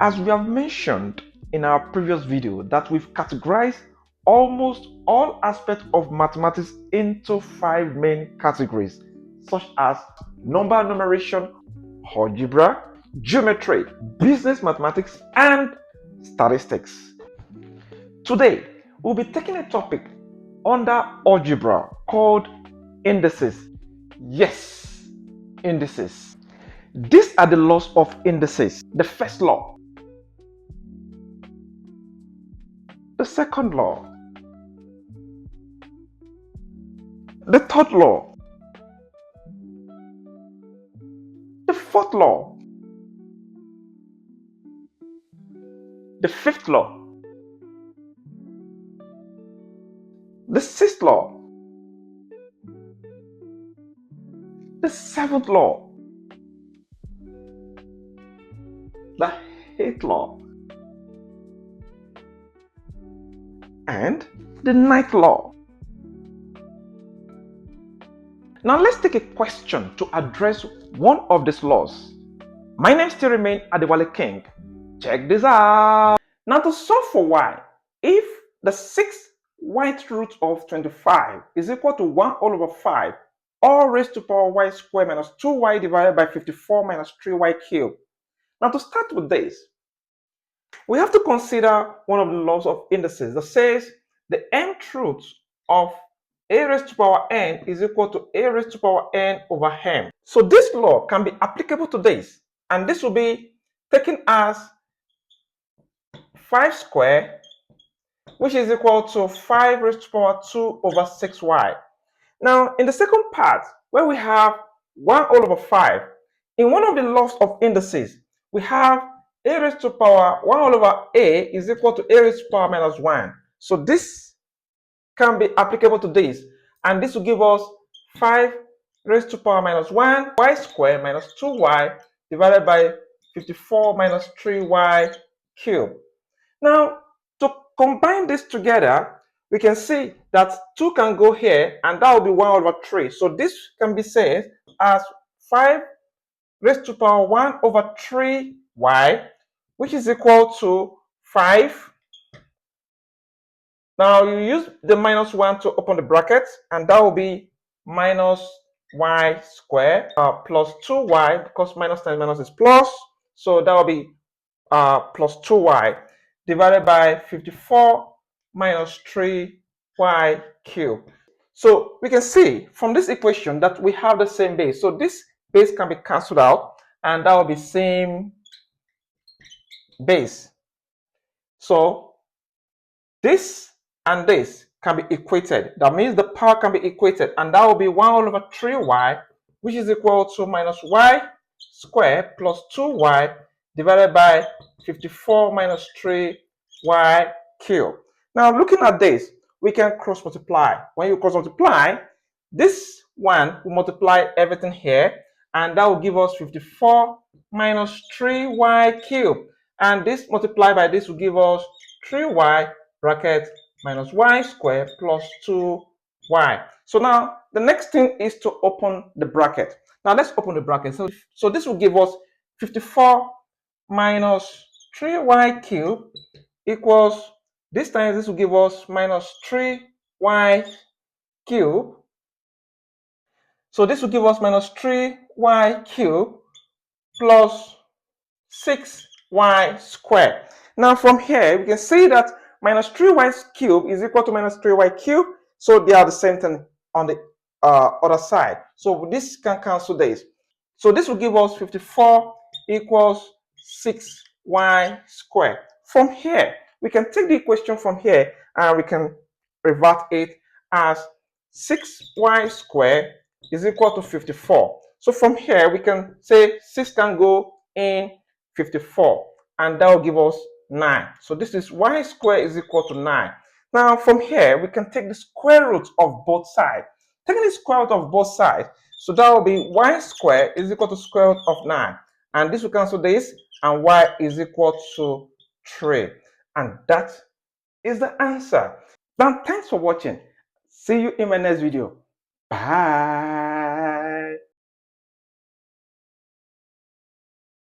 As we have mentioned in our previous video that we've categorized almost all aspects of mathematics into 5 main categories, such as number numeration, algebra, geometry, business mathematics, and statistics. Today, we'll be taking a topic under algebra called indices. Yes, indices. These are the laws of indices. The first law, the second law, the third law, the fourth law, the fifth law, the sixth law, the seventh law, the eighth law, and the ninth law. Now let's take a question to address one of these laws. My name still remains Adewale King. Check this out. Now to solve for y, if the sixth white root of 25 is equal to 1 all over 5, all raised to power y squared minus 2y divided by 54 minus 3y cubed. Now to start with this, we have to consider one of the laws of indices that says the nth root of a raised to power n is equal to a raised to power n over m. So this law can be applicable to this, and this will be taken as 5 squared, which is equal to 5 raised to power 2 over 6y. Now, in the second part, where we have 1 all over 5, in one of the laws of indices, we have a raised to power 1 all over a is equal to a raised to power minus 1. So this can be applicable to this, and this will give us 5 raised to power minus 1 y squared minus 2y divided by 54 minus 3y cubed. Now, to combine this together, we can see that 2 can go here, and that will be 1 over 3. So this can be said as 5 raised to power 1 over 3y, which is equal to 5. Now you use the minus 1 to open the bracket, and that will be minus y squared plus 2y, because minus times minus is plus. So that will be plus 2y divided by 54 minus 3y cubed. So we can see from this equation that we have the same base. So this base can be cancelled out, and that will be same base. So this and this can be equated. That means the power can be equated, and that will be 1 all over 3y, which is equal to minus y squared plus 2y divided by 54 minus 3y cubed. Now looking at this, we can cross multiply. When you cross multiply, this one will multiply everything here, and that will give us 54 minus 3y cubed. And this multiplied by this will give us 3y bracket minus y squared plus 2y. So now the next thing is to open the bracket. Now let's open the bracket. So this will give us 54 minus 3y cubed equals, this time this will give us minus 3y cubed. So this will give us minus 3y cubed plus 6y squared. Now from here, we can see that minus 3y cubed is equal to minus 3y cubed. So they are the same thing on the other side. So this can cancel this. So this will give us 54 equals 6y squared. From here, we can take the equation from here, and we can revert it as 6y squared is equal to 54. So from here, we can say 6 can go in 54, and that will give us 9. So this is y squared is equal to 9. Now from here, we can take the square root of both sides. Taking the square root of both sides, so that will be y squared is equal to square root of 9. And this will cancel this, and y is equal to 3. And that is the answer. Now, thanks for watching. See you in my next video. Bye.